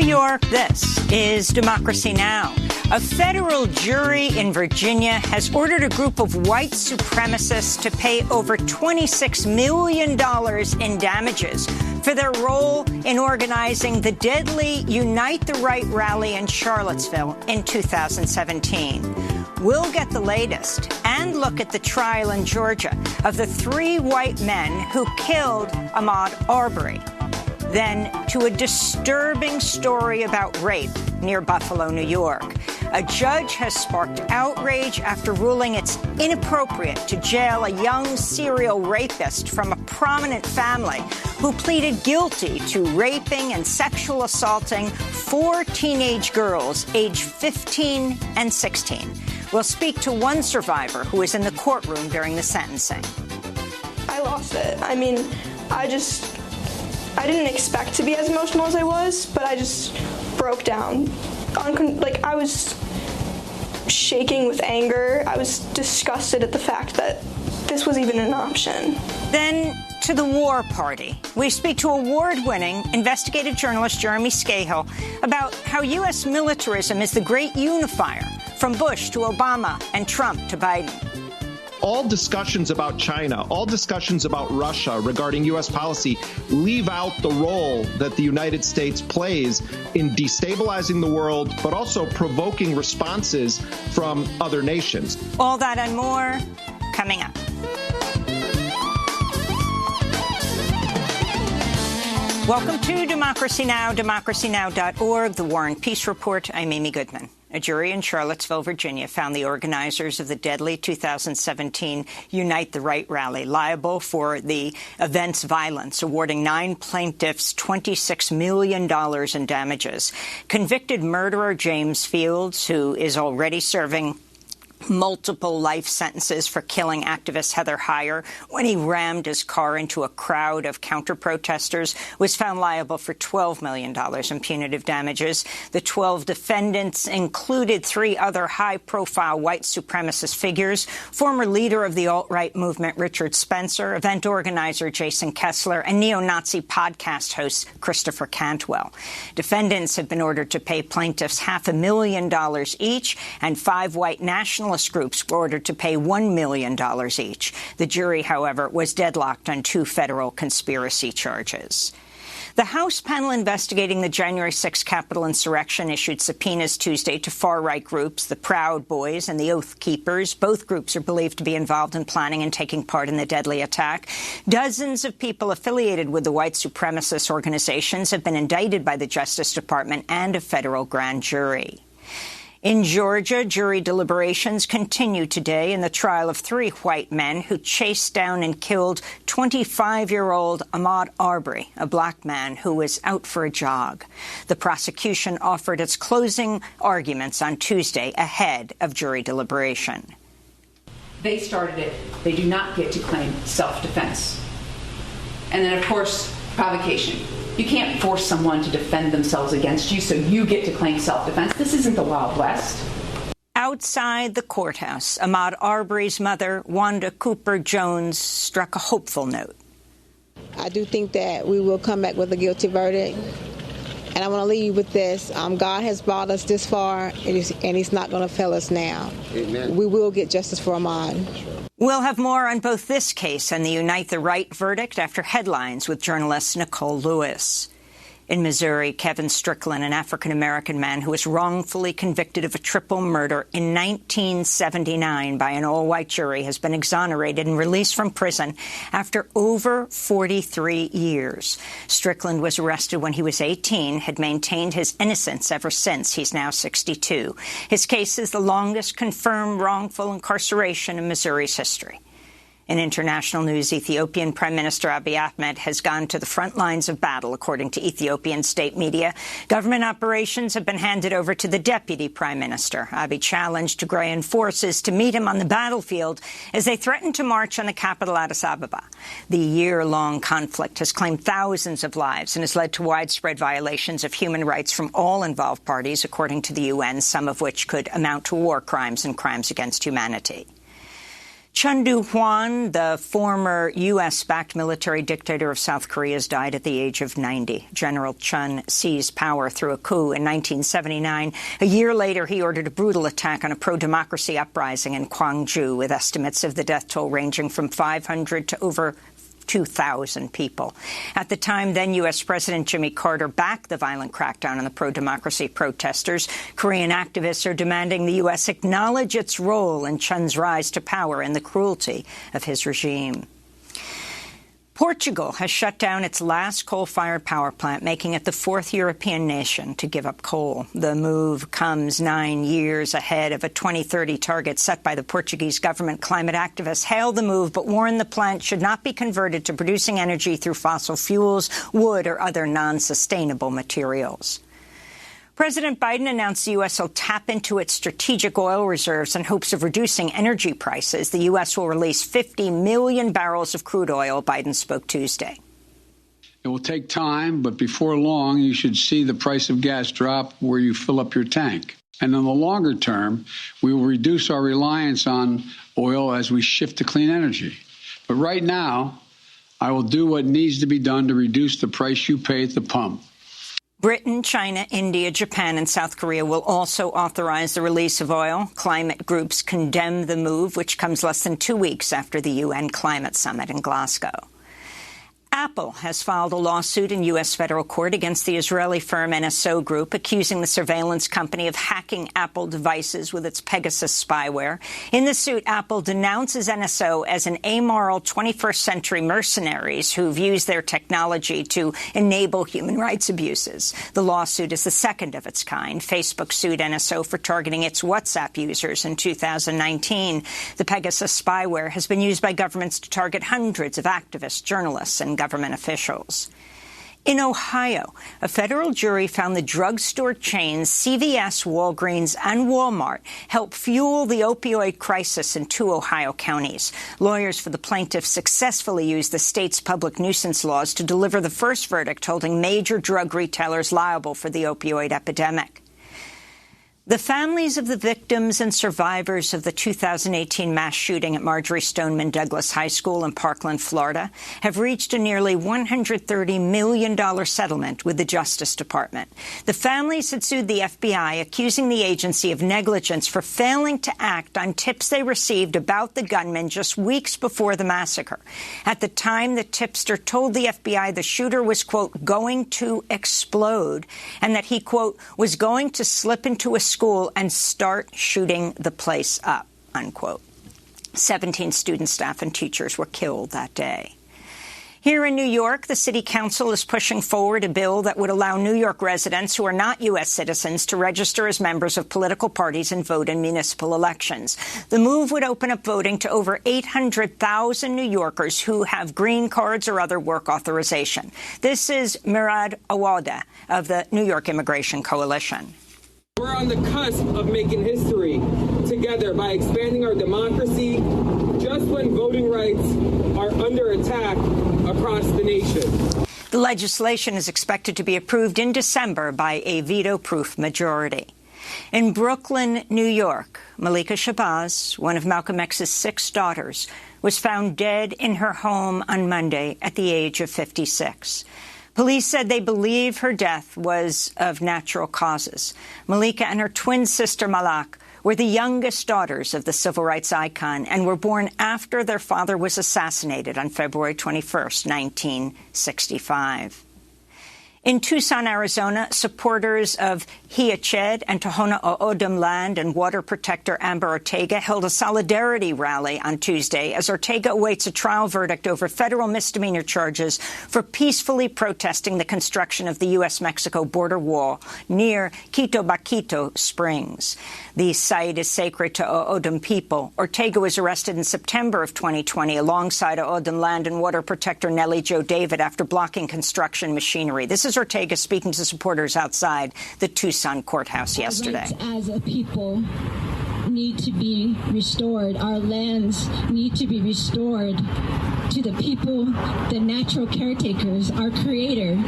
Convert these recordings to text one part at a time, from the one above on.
York, this is Democracy Now! A federal jury in Virginia has ordered a group of white supremacists to pay over $26 million in damages for their role in organizing the deadly Unite the Right rally in Charlottesville in 2017. We'll get the latest and look at the trial in Georgia of the 3 white men who killed Ahmaud Arbery. Then to a disturbing story about rape near Buffalo, New York. A judge has sparked outrage after ruling it's inappropriate to jail a young serial rapist from a prominent family who pleaded guilty to raping and sexual assaulting 4 teenage girls aged 15 and 16. We'll speak to one survivor who was in the courtroom during the sentencing. I lost it. I mean, I didn't expect to be as emotional as I was, but I just broke down. I was shaking with anger. I was disgusted at the fact that this was even an option. Then to the war party. We speak to award-winning investigative journalist Jeremy Scahill about how U.S. militarism is the great unifier from Bush to Obama and Trump to Biden. All discussions about China, all discussions about Russia regarding U.S. policy leave out the role that the United States plays in destabilizing the world, but also provoking responses from other nations. All that and more coming up. Welcome to Democracy Now!, democracynow.org, the War and Peace Report. I'm Amy Goodman. A jury in Charlottesville, Virginia, found the organizers of the deadly 2017 Unite the Right rally liable for the event's violence, awarding 9 plaintiffs $26 million in damages. Convicted murderer James Fields, who is already serving multiple life sentences for killing activist Heather Heyer when he rammed his car into a crowd of counter-protesters, was found liable for $12 million in punitive damages. The 12 defendants included 3 other high-profile white supremacist figures: former leader of the alt-right movement Richard Spencer, event organizer Jason Kessler, and neo-Nazi podcast host Christopher Cantwell. Defendants have been ordered to pay plaintiffs $500,000 each, and 5 white nationalist groups were ordered to pay $1 million each. The jury, however, was deadlocked on 2 federal conspiracy charges. The House panel investigating the January 6 Capitol insurrection issued subpoenas Tuesday to far-right groups, the Proud Boys and the Oath Keepers. Both groups are believed to be involved in planning and taking part in the deadly attack. Dozens of people affiliated with the white supremacist organizations have been indicted by the Justice Department and a federal grand jury. In Georgia, jury deliberations continue today in the trial of 3 white men who chased down and killed 25-year-old Ahmaud Arbery, a black man who was out for a jog. The prosecution offered its closing arguments on Tuesday ahead of jury deliberation. They started it. They do not get to claim self-defense. And then, of course, provocation. You can't force someone to defend themselves against you, so you get to claim self-defense. This isn't the Wild West. Outside the courthouse, Ahmaud Arbery's mother, Wanda Cooper Jones, struck a hopeful note. I do think that we will come back with a guilty verdict. And I want to leave you with this. God has brought us this far, and He's not going to fail us now. Amen. We will get justice for Ahmaud. We'll have more on both this case and the Unite the Right verdict after headlines with journalist Nicole Lewis. In Missouri, Kevin Strickland, an African-American man who was wrongfully convicted of a triple murder in 1979 by an all-white jury, has been exonerated and released from prison after over 43 years. Strickland was arrested when he was 18, had maintained his innocence ever since. He's now 62. His case is the longest confirmed wrongful incarceration in Missouri's history. In international news, Ethiopian Prime Minister Abiy Ahmed has gone to the front lines of battle, according to Ethiopian state media. Government operations have been handed over to the deputy prime minister. Abiy challenged Tigrayan forces to meet him on the battlefield as they threatened to march on the capital, Addis Ababa. The year-long conflict has claimed thousands of lives and has led to widespread violations of human rights from all involved parties, according to the UN, some of which could amount to war crimes and crimes against humanity. Chun Doo-hwan, the former U.S.-backed military dictator of South Korea, has died at the age of 90. General Chun seized power through a coup in 1979. A year later, he ordered a brutal attack on a pro-democracy uprising in Gwangju, with estimates of the death toll ranging from 500 to over 2,000 people. At the time, then U.S. President Jimmy Carter backed the violent crackdown on the pro-democracy protesters. Korean activists are demanding the U.S. acknowledge its role in Chun's rise to power and the cruelty of his regime. Portugal has shut down its last coal-fired power plant, making it the fourth European nation to give up coal. The move comes 9 years ahead of a 2030 target set by the Portuguese government. Climate activists hailed the move but warned the plant should not be converted to producing energy through fossil fuels, wood, or other non-sustainable materials. President Biden announced the U.S. will tap into its strategic oil reserves in hopes of reducing energy prices. The U.S. will release 50 million barrels of crude oil, Biden spoke Tuesday. It will take time, but before long, you should see the price of gas drop where you fill up your tank. And in the longer term, we will reduce our reliance on oil as we shift to clean energy. But right now, I will do what needs to be done to reduce the price you pay at the pump. Britain, China, India, Japan and South Korea will also authorize the release of oil. Climate groups condemn the move, which comes less than 2 weeks after the UN climate summit in Glasgow. Apple has filed a lawsuit in U.S. federal court against the Israeli firm NSO Group, accusing the surveillance company of hacking Apple devices with its Pegasus spyware. In the suit, Apple denounces NSO as an amoral 21st century mercenaries who've used their technology to enable human rights abuses. The lawsuit is the second of its kind. Facebook sued NSO for targeting its WhatsApp users in 2019. The Pegasus spyware has been used by governments to target hundreds of activists, journalists, and government officials. In Ohio, a federal jury found the drugstore chains CVS, Walgreens, and Walmart helped fuel the opioid crisis in 2 Ohio counties. Lawyers for the plaintiffs successfully used the state's public nuisance laws to deliver the first verdict holding major drug retailers liable for the opioid epidemic. The families of the victims and survivors of the 2018 mass shooting at Marjory Stoneman Douglas High School in Parkland, Florida, have reached a nearly $130 million settlement with the Justice Department. The families had sued the FBI, accusing the agency of negligence for failing to act on tips they received about the gunman just weeks before the massacre. At the time, the tipster told the FBI the shooter was, quote, going to explode, and that he, quote, was going to slip into a school and start shooting the place up, unquote. 17 students, staff, and teachers were killed that day. Here in New York, the City Council is pushing forward a bill that would allow New York residents who are not U.S. citizens to register as members of political parties and vote in municipal elections. The move would open up voting to over 800,000 New Yorkers who have green cards or other work authorization. This is Murad Awada of the New York Immigration Coalition. We're on the cusp of making history together by expanding our democracy just when voting rights are under attack across the nation. The legislation is expected to be approved in December by a veto-proof majority. In Brooklyn, New York, Malika Shabazz, one of Malcolm X's 6 daughters, was found dead in her home on Monday at the age of 56. Police said they believe her death was of natural causes. Malika and her twin sister Malak were the youngest daughters of the civil rights icon and were born after their father was assassinated on February 21st, 1965. In Tucson, Arizona, supporters of Hiached and Tohono O'odham land and water protector Amber Ortega held a solidarity rally on Tuesday as Ortega awaits a trial verdict over federal misdemeanor charges for peacefully protesting the construction of the U.S.-Mexico border wall near Quito Baquito Springs. The site is sacred to O'odham people. Ortega was arrested in September of 2020 alongside O'odham land and water protector Nellie Jo David after blocking construction machinery. This is Ortega speaking to supporters outside the Tucson courthouse yesterday. Our rights as a people need to be restored. Our lands need to be restored to the people, the natural caretakers, our creator.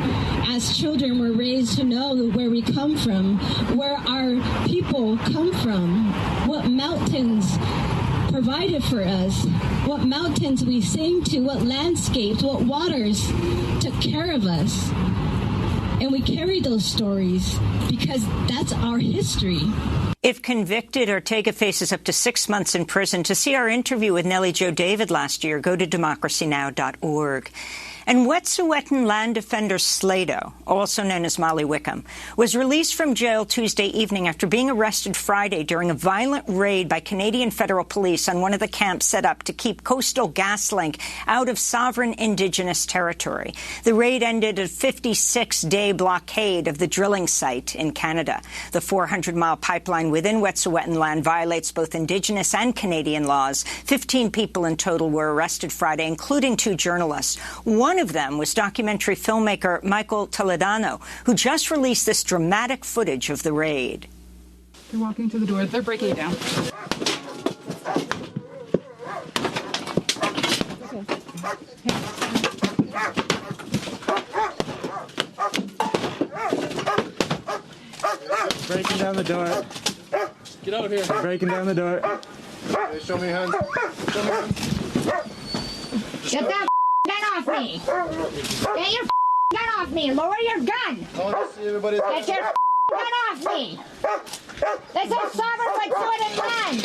As children, we're raised to know where we come from, where our people come from, what mountains provided for us, what mountains we sang to, what landscapes, what waters took care of us. And we carry those stories because that's our history. If convicted, Ortega faces up to 6 months in prison. To see our interview with Nellie Jo David last year, go to democracynow.org. And Wet'suwet'en land defender Slado, also known as Molly Wickham, was released from jail Tuesday evening after being arrested Friday during a violent raid by Canadian federal police on one of the camps set up to keep Coastal GasLink out of sovereign Indigenous territory. The raid ended a 56-day blockade of the drilling site in Canada. The 400-mile pipeline within Wet'suwet'en land violates both Indigenous and Canadian laws. 15 people in total were arrested Friday, including 2 journalists. One of them was documentary filmmaker Michael Toledano, who just released this dramatic footage of the raid. They're walking to the door. They're breaking it down. Breaking down the door. Get out of here. Breaking down the door. Hey, show me hands. Show me hands. Get that gun off me! Get your gun off me! Lower your gun! I want to see everybody. Get your gun off me! This is sovereign Wet'suwet'en land!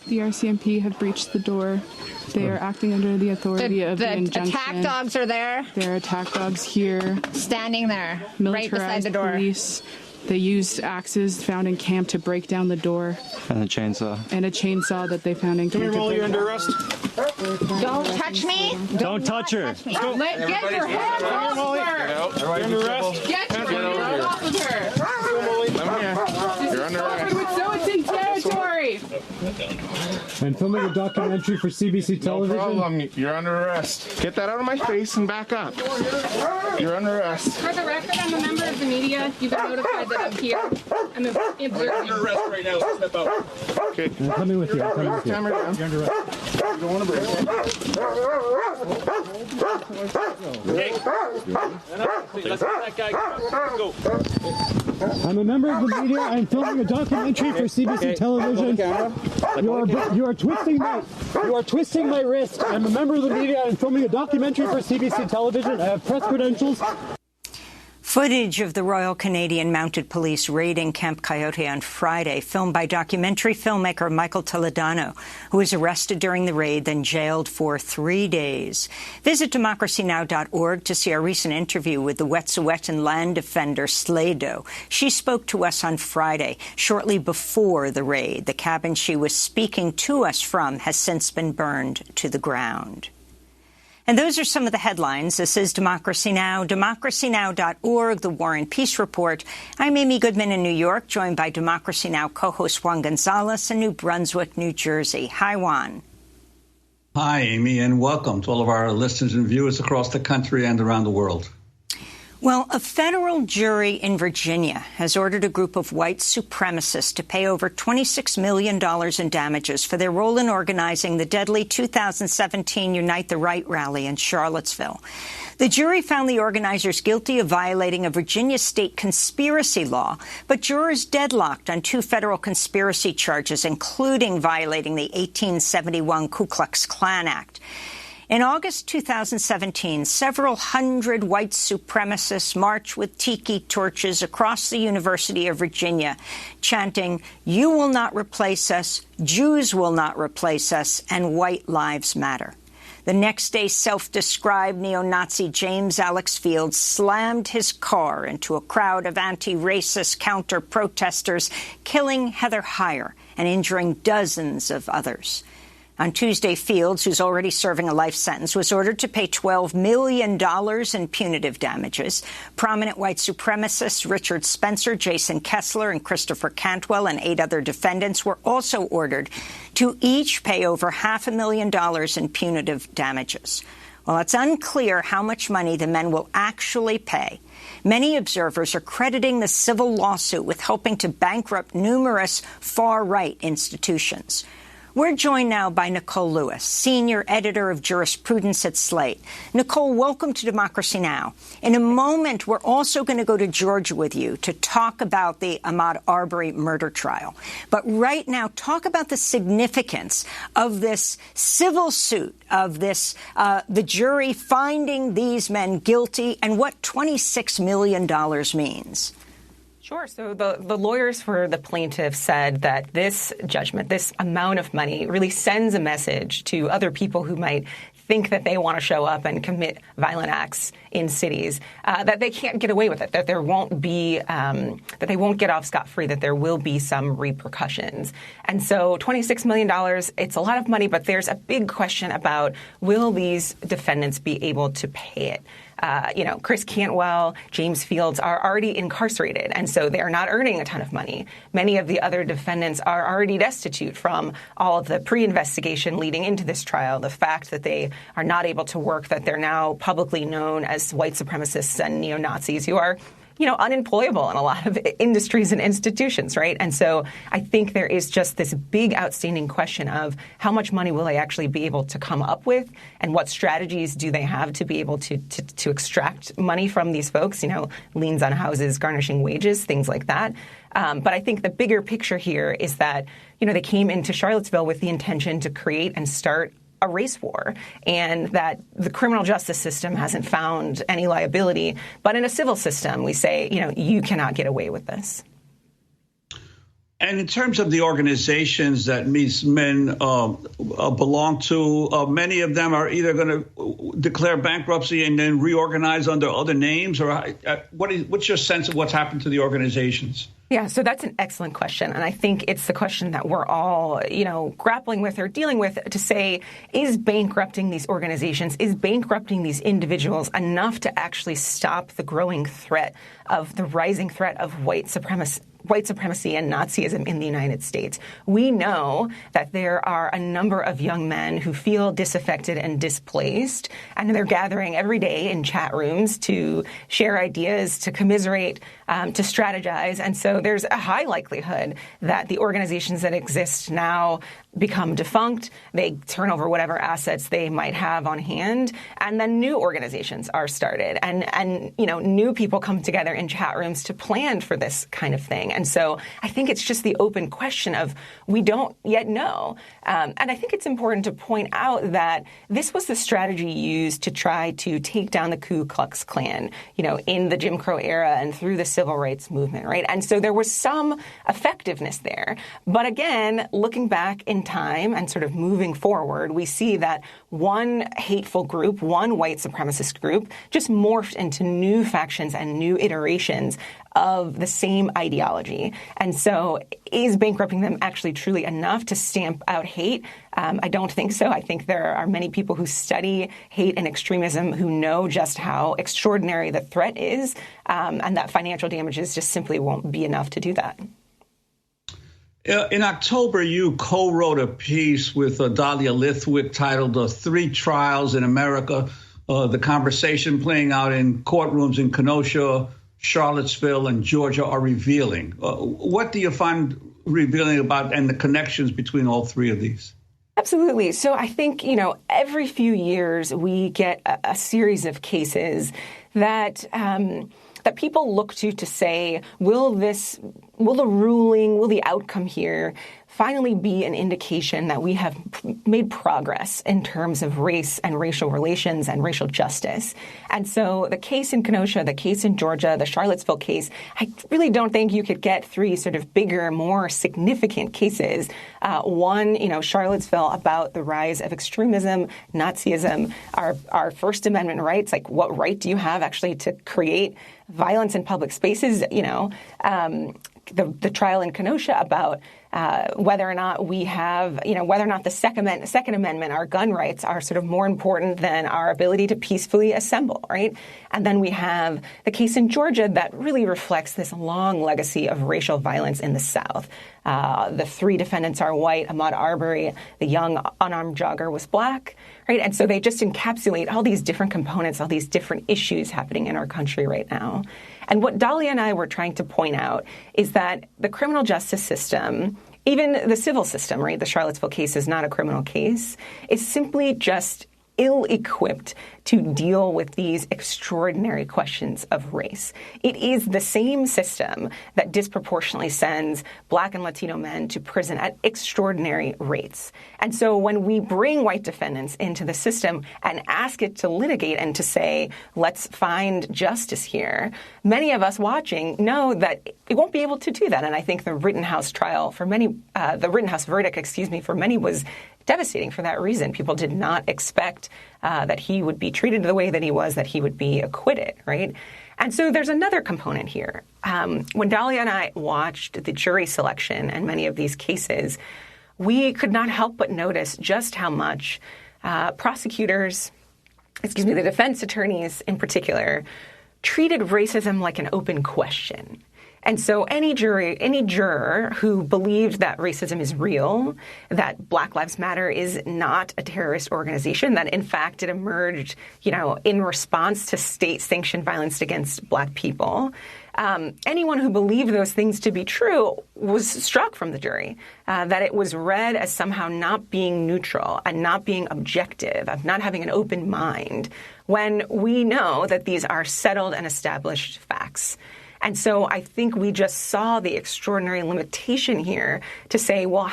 The RCMP have breached the door. They are acting under the authority of the injunction. The attack dogs are there. There are attack dogs here. Standing there, right beside the door. Police. They used axes found in camp to break down the door. And a chainsaw. And a chainsaw that they found in camp. Come here, Molly, you're under arrest. Don't touch me. Don't touch her. Touch me. Get your hands off of her. You're under arrest. Get your hands off of her. You're under arrest. Wet'suwet'en territory. I'm filming a documentary for CBC television. No problem. You're under arrest. Get that out of my face and back up. You're under arrest. For the record, I'm a member of the media. You've been notified that I'm here. I'm You're under arrest right now. Step out. Okay. I'm coming with you. I'm coming with you. Camera down. You're under arrest. You don't want to break it. Hey. Let's let that guy go. I'm a member of the media. I'm filming a documentary for CBC television. You are twisting my wrist. I'm a member of the media. I'm filming a documentary for CBC television. I have press credentials. Footage of the Royal Canadian Mounted Police raiding Camp Coyote on Friday, filmed by documentary filmmaker Michael Toledano, who was arrested during the raid, then jailed for 3 days. Visit democracynow.org to see our recent interview with the Wet'suwet'en land defender Slado. She spoke to us on Friday, shortly before the raid. The cabin she was speaking to us from has since been burned to the ground. And those are some of the headlines. This is Democracy Now!, democracynow.org, the War and Peace Report. I'm Amy Goodman in New York, joined by Democracy Now! Co-host Juan Gonzalez in New Brunswick, New Jersey. Hi, Juan. Hi, Amy, and welcome to all of our listeners and viewers across the country and around the world. Well, a federal jury in Virginia has ordered a group of white supremacists to pay over $26 million in damages for their role in organizing the deadly 2017 Unite the Right rally in Charlottesville. The jury found the organizers guilty of violating a Virginia state conspiracy law, but jurors deadlocked on 2 federal conspiracy charges, including violating the 1871 Ku Klux Klan Act. In August 2017, several hundred white supremacists marched with tiki torches across the University of Virginia, chanting, "You will not replace us, Jews will not replace us, and white lives matter." The next day, self-described neo-Nazi James Alex Fields slammed his car into a crowd of anti-racist counter-protesters, killing Heather Heyer and injuring dozens of others. On Tuesday, Fields, who's already serving a life sentence, was ordered to pay $12 million in punitive damages. Prominent white supremacists Richard Spencer, Jason Kessler, and Christopher Cantwell and 8 other defendants were also ordered to each pay over $500,000 in punitive damages. Well, it's unclear how much money the men will actually pay. Many observers are crediting the civil lawsuit with helping to bankrupt numerous far-right institutions. We're joined now by Nicole Lewis, senior editor of jurisprudence at Slate. Nicole, welcome to Democracy Now! In a moment, we're also going to go to Georgia with you to talk about the Ahmaud Arbery murder trial. But right now, talk about the significance of this civil suit, of this, the jury finding these men guilty, and what $26 million means. Sure. So the lawyers for the plaintiff said that this judgment, this amount of money, really sends a message to other people who might think that they want to show up and commit violent acts in cities, that they can't get away with it, that there won't be, that they won't get off scot-free, that there will be some repercussions. And so $26 million, it's a lot of money, but there's a big question about will these defendants be able to pay it? Chris Cantwell, James Fields are already incarcerated, and so they are not earning a ton of money. Many of the other defendants are already destitute from all of the pre-investigation leading into this trial, the fact that they are not able to work, that they're now publicly known as white supremacists and neo-Nazis who are unemployable in a lot of industries and institutions, right? And so I think there is just this big outstanding question of how much money will they actually be able to come up with, and what strategies do they have to be able to extract money from these folks, liens on houses, garnishing wages, things like that. But I think the bigger picture here is that, they came into Charlottesville with the intention to create and start a race war, and that the criminal justice system hasn't found any liability. But in a civil system, we say, you cannot get away with this. And in terms of the organizations that these men belong to, many of them are either going to declare bankruptcy and then reorganize under other names, or what's your sense of what's happened to the organizations? Yeah, so that's an excellent question. And I think it's the question that we're all, grappling with or dealing with, to say, is bankrupting these organizations, is bankrupting these individuals enough to actually stop the growing threat of the rising threat of white supremacy and Nazism in the United States? We know that there are a number of young men who feel disaffected and displaced, and they're gathering every day in chat rooms to share ideas, to commiserate, to strategize. And so there's a high likelihood that the organizations that exist now become defunct, they turn over whatever assets they might have on hand, and then new organizations are started. And new people come together in chat rooms to plan for this kind of thing. And so I think it's just the open question of we don't yet know. And I think it's important to point out that this was the strategy used to try to take down the Ku Klux Klan, in the Jim Crow era and through the civil rights movement, right? And so there was some effectiveness there. But again, looking back in time and sort of moving forward, we see that one hateful group, one white supremacist group, just morphed into new factions and new iterations of the same ideology. And so is bankrupting them actually truly enough to stamp out hate? I don't think so. I think there are many people who study hate and extremism who know just how extraordinary the threat is, and that financial damages just simply won't be enough to do that. In October, you co-wrote a piece with Dahlia Lithwick titled 3 Trials in America, the conversation playing out in courtrooms in Kenosha, Charlottesville, and Georgia are revealing. What do you find revealing about and the connections between all 3 of these? Absolutely. So I think, every few years we get a series of cases that that people look to say, will the outcome here finally be an indication that we have made progress in terms of race and racial relations and racial justice? And so the case in Kenosha, the case in Georgia, the Charlottesville case, I really don't think you could get 3 sort of bigger, more significant cases. One, Charlottesville, about the rise of extremism, Nazism, our First Amendment rights, like what right do you have actually to create violence in public spaces? The trial in Kenosha about whether or not we have, whether or not the Second Amendment, our gun rights, are sort of more important than our ability to peacefully assemble, right? And then we have the case in Georgia that really reflects this long legacy of racial violence in the South. The 3 defendants are white. Ahmaud Arbery, the young unarmed jogger, was black, right? And so they just encapsulate all these different components, all these different issues happening in our country right now. And what Dahlia and I were trying to point out is that the criminal justice system even the civil system, right? The Charlottesville case is not a criminal case. It's simply just ill-equipped to deal with these extraordinary questions of race. It is the same system that disproportionately sends Black and Latino men to prison at extraordinary rates. And so when we bring white defendants into the system and ask it to litigate and to say, let's find justice here, many of us watching know that it won't be able to do that. And I think the Rittenhouse trial for many, the Rittenhouse verdict, for many was devastating for that reason. People did not expect that he would be treated the way that he was, that he would be acquitted, right? And so there's another component here. When Dahlia and I watched the jury selection in many of these cases, we could not help but notice just how much prosecutors, the defense attorneys in particular, treated racism like an open question. And so any juror who believed that racism is real, that Black Lives Matter is not a terrorist organization, that in fact it emerged, in response to state-sanctioned violence against Black people, anyone who believed those things to be true was struck from the jury, that it was read as somehow not being neutral and not being objective, of not having an open mind, when we know that these are settled and established facts. And so I think we just saw the extraordinary limitation here to say, well,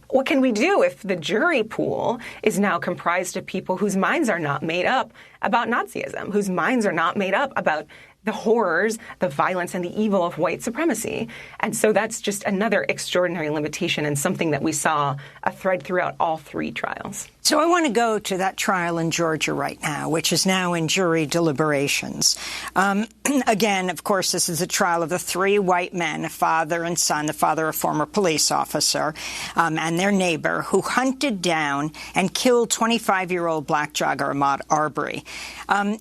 what can we do if the jury pool is now comprised of people whose minds are not made up about Nazism, whose minds are not made up about the horrors, the violence, and the evil of white supremacy? And so that's just another extraordinary limitation and something that we saw a thread throughout all three trials. So I want to go to that trial in Georgia right now, which is now in jury deliberations. Again, of course, this is a trial of the three white men, a father and son, the father a former police officer, and their neighbor, who hunted down and killed 25-year-old Black jogger Ahmaud Arbery.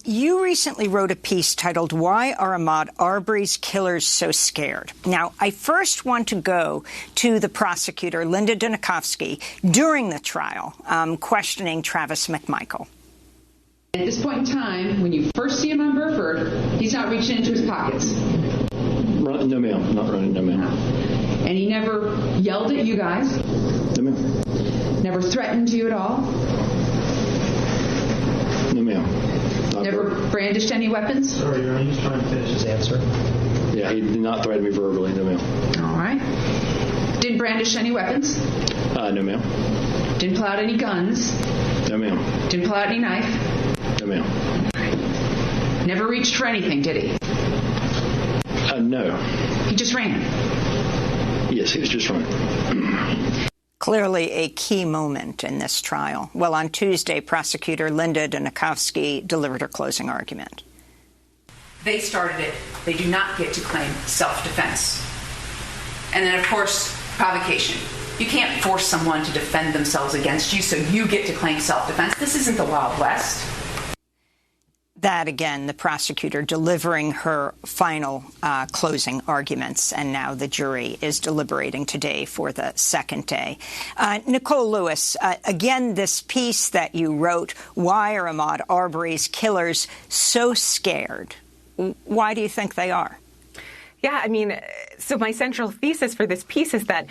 You recently wrote a piece titled, "Why Are Ahmaud Arbery's Killers So Scared?" Now, I first want to go to the prosecutor, Linda Dunikovsky, during the trial, questioning Travis McMichael. At this point in time, when you first see him on Burford, he's not reaching into his pockets. No, ma'am. Not running, no, ma'am. And he never yelled at you guys? No, ma'am. Never threatened you at all? No, ma'am. Never brandished any weapons? Sorry, Your Honor, he's trying to finish his answer. Yeah, he did not threaten me verbally, no, ma'am. All right. Didn't brandish any weapons? No, ma'am. Didn't pull out any guns? No, ma'am. Didn't pull out any knife? No, ma'am. Never reached for anything, did he? No. He just ran? Yes, he was just running. Clearly a key moment in this trial. Well, on Tuesday, prosecutor Linda Dunikovsky delivered her closing argument. They started it. They do not get to claim self-defense. And then, of course, provocation. You can't force someone to defend themselves against you, so you get to claim self-defense. This isn't the Wild West. That, again, the prosecutor delivering her final closing arguments, and now the jury is deliberating today for the second day. Nicole Lewis, again, this piece that you wrote, "Why Are Ahmaud Arbery's Killers So Scared?" Why do you think they are? Yeah, I mean, so my central thesis for this piece is that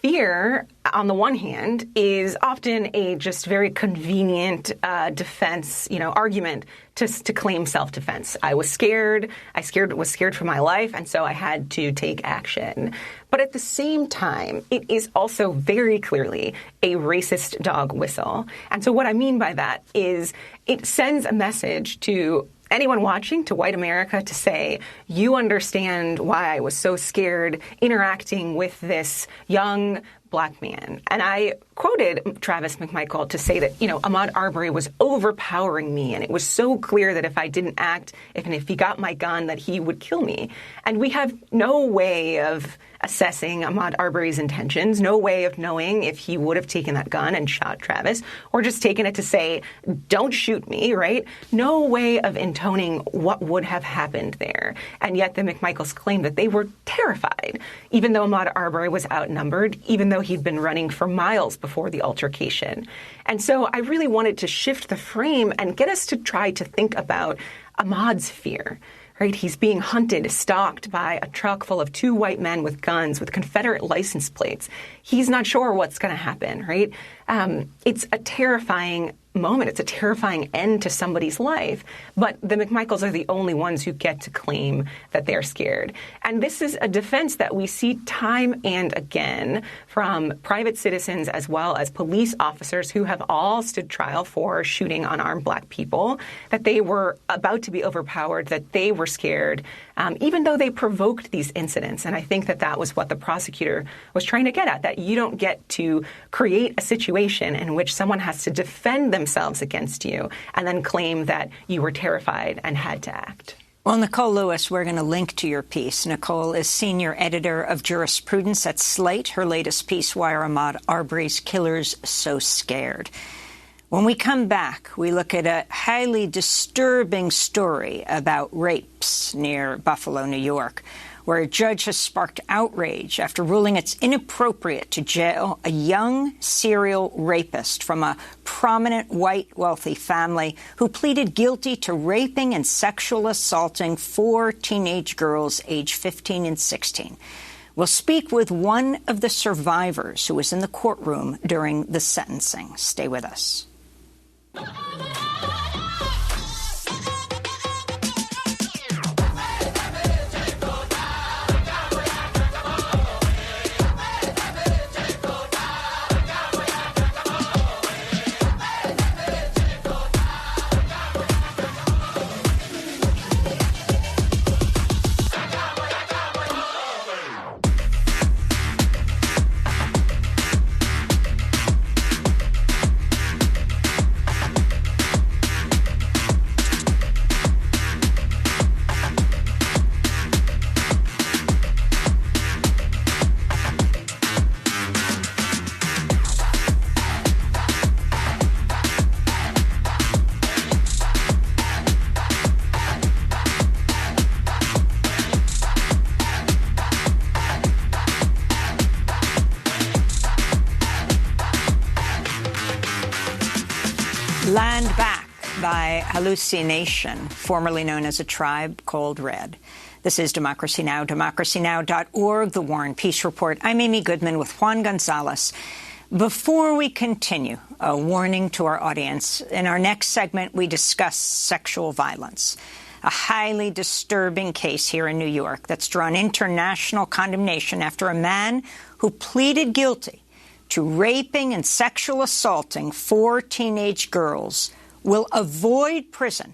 fear, on the one hand, is often a just very convenient defense, argument to claim self-defense. I was scared. Was scared for my life, and so I had to take action. But at the same time, it is also very clearly a racist dog whistle. And so what I mean by that is it sends a message to anyone watching, to white America, to say, you understand why I was so scared interacting with this young Black man. And I quoted Travis McMichael to say that, Ahmaud Arbery was overpowering me. And it was so clear that if I didn't act, if he got my gun, that he would kill me. And we have no way of assessing Ahmaud Arbery's intentions, no way of knowing if he would have taken that gun and shot Travis, or just taken it to say, don't shoot me, right? No way of intoning what would have happened there. And yet the McMichaels claim that they were terrified, even though Ahmaud Arbery was outnumbered, even though he'd been running for miles before the altercation. And so I really wanted to shift the frame and get us to try to think about Ahmaud's fear. right? He's being hunted, stalked by a truck full of 2 white men with guns, with Confederate license plates. He's not sure what's going to happen, right? It's a terrifying moment. It's a terrifying end to somebody's life. But the McMichaels are the only ones who get to claim that they're scared. And this is a defense that we see time and again from private citizens as well as police officers who have all stood trial for shooting unarmed Black people, that they were about to be overpowered, that they were scared, even though they provoked these incidents. And I think that that was what the prosecutor was trying to get at, that you don't get to create a situation in which someone has to defend themselves against you and then claim that you were terrified and had to act. Well, Nicole Lewis, we're going to link to your piece. Nicole is senior editor of jurisprudence at Slate. Her latest piece, Why Are Ahmaud Arbery's Killers So Scared? When we come back, we look at a highly disturbing story about rapes near Buffalo, New York, where a judge has sparked outrage after ruling it's inappropriate to jail a young serial rapist from a prominent white wealthy family who pleaded guilty to raping and sexual assaulting 4 teenage girls aged 15 and 16. We'll speak with one of the survivors who was in the courtroom during the sentencing. Stay with us. Land Back by Hallucination, formerly known as A Tribe Called Red. This is Democracy Now!, democracynow.org, The War and Peace Report. I'm Amy Goodman with Juan Gonzalez. Before we continue, a warning to our audience. In our next segment, we discuss sexual violence, a highly disturbing case here in New York that's drawn international condemnation after a man who pleaded guilty to raping and sexual assaulting 4 teenage girls will avoid prison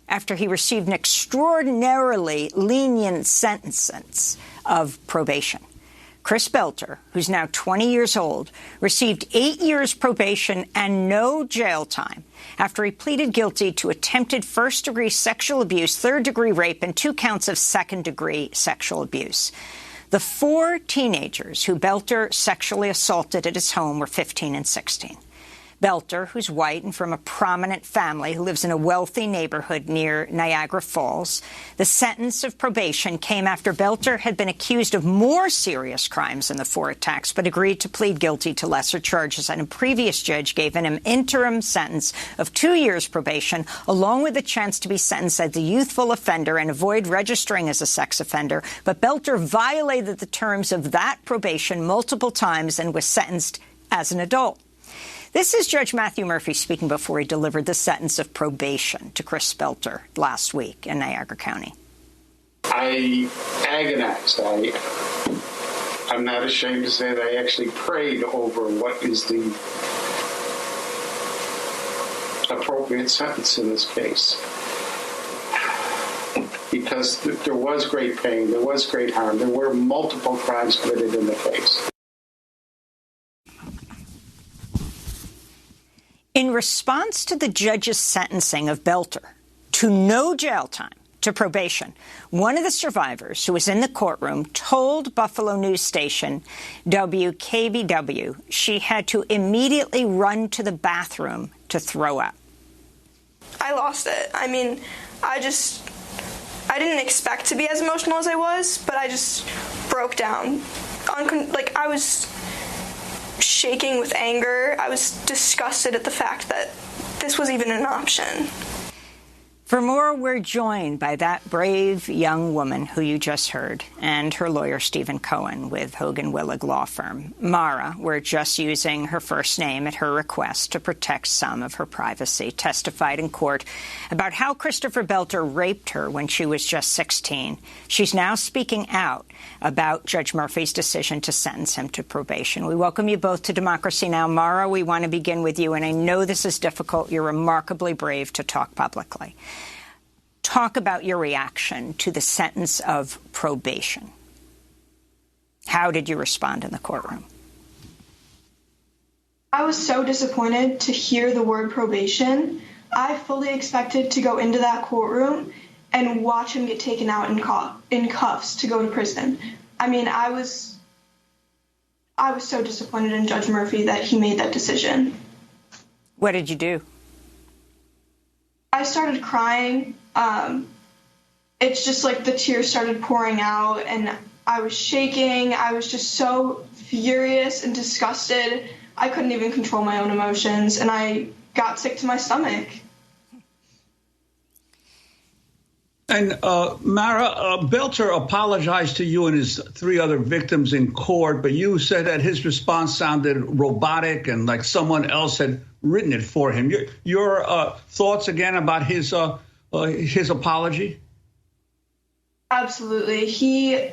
after he received an extraordinarily lenient sentence of probation. Chris Belter, who's now 20 years old, received 8 years probation and no jail time after he pleaded guilty to attempted first-degree sexual abuse, third-degree rape, and 2 counts of second-degree sexual abuse. The 4 teenagers who Belter sexually assaulted at his home were 15 and 16. Belter, who's white and from a prominent family who lives in a wealthy neighborhood near Niagara Falls, the sentence of probation came after Belter had been accused of more serious crimes than the 4 attacks, but agreed to plead guilty to lesser charges. And a previous judge gave him an interim sentence of 2 years probation, along with a chance to be sentenced as a youthful offender and avoid registering as a sex offender. But Belter violated the terms of that probation multiple times and was sentenced as an adult. This is Judge Matthew Murphy speaking before he delivered the sentence of probation to Chris Belter last week in Niagara County. I agonized. I'm not ashamed to say that I actually prayed over what is the appropriate sentence in this case. Because there was great pain, there was great harm, there were multiple crimes committed in the case. In response to the judge's sentencing of Belter to no jail time, to probation, one of the survivors who was in the courtroom told Buffalo news station WKBW she had to immediately run to the bathroom to throw up. I lost it. I mean, I didn't expect to be as emotional as I was, but I just broke down. I was shaking with anger. I was disgusted at the fact that this was even an option. For more, we're joined by that brave young woman who you just heard and her lawyer, Stephen Cohen, with Hogan Willig Law Firm. Mara, we're just using her first name at her request to protect some of her privacy, testified in court about how Christopher Belter raped her when she was just 16. She's now speaking out about Judge Murphy's decision to sentence him to probation. We welcome you both to Democracy Now! Mara, we want to begin with you, and I know this is difficult. You're remarkably brave to talk publicly. Talk about your reaction to the sentence of probation. How did you respond in the courtroom? I was so disappointed to hear the word probation. I fully expected to go into that courtroom and watch him get taken out in cuffs to go to prison. I mean, I was so disappointed in Judge Murphy that he made that decision. What did you do? I started crying. It's just like the tears started pouring out and I was shaking. I was just so furious and disgusted. I couldn't even control my own emotions and I got sick to my stomach. And Mara, Belter apologized to you and his three other victims in court, but you said that his response sounded robotic and like someone else had written it for him. Your thoughts again about his apology? Absolutely. He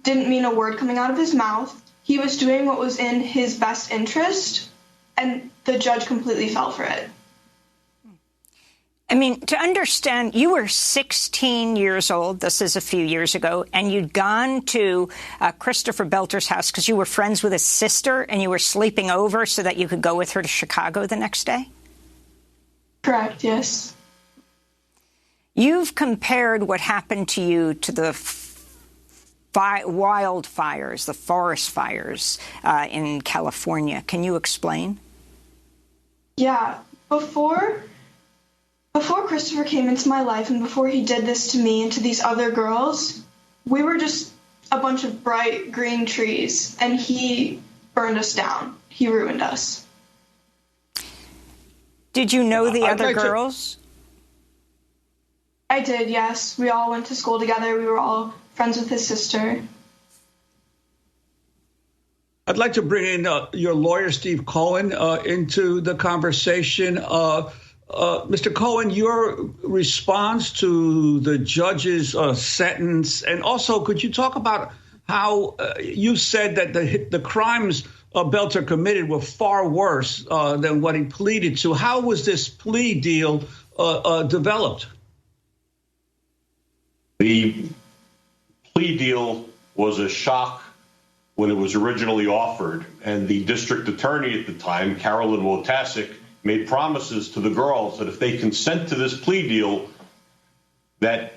didn't mean a word coming out of his mouth. He was doing what was in his best interest, and the judge completely fell for it. I mean, to understand, you were 16 years old, this is a few years ago, and you'd gone to Christopher Belter's house because you were friends with his sister and you were sleeping over so that you could go with her to Chicago the next day? Correct, yes. You've compared what happened to you to the wildfires, the forest fires in California. Can you explain? Yeah, before Christopher came into my life and before he did this to me and to these other girls, we were just a bunch of bright green trees, and he burned us down. He ruined us. Did you know the other girls? I did, yes. We all went to school together. We were all friends with his sister. I'd like to bring in your lawyer, Steve Cohen, into the conversation. Mr. Cohen, your response to the judge's sentence, and also could you talk about how you said that the crimes Belter committed were far worse than what he pleaded to? How was this plea deal developed? The plea deal was a shock when it was originally offered, and the district attorney at the time, Carolyn Wojtasek, made promises to the girls that if they consent to this plea deal, that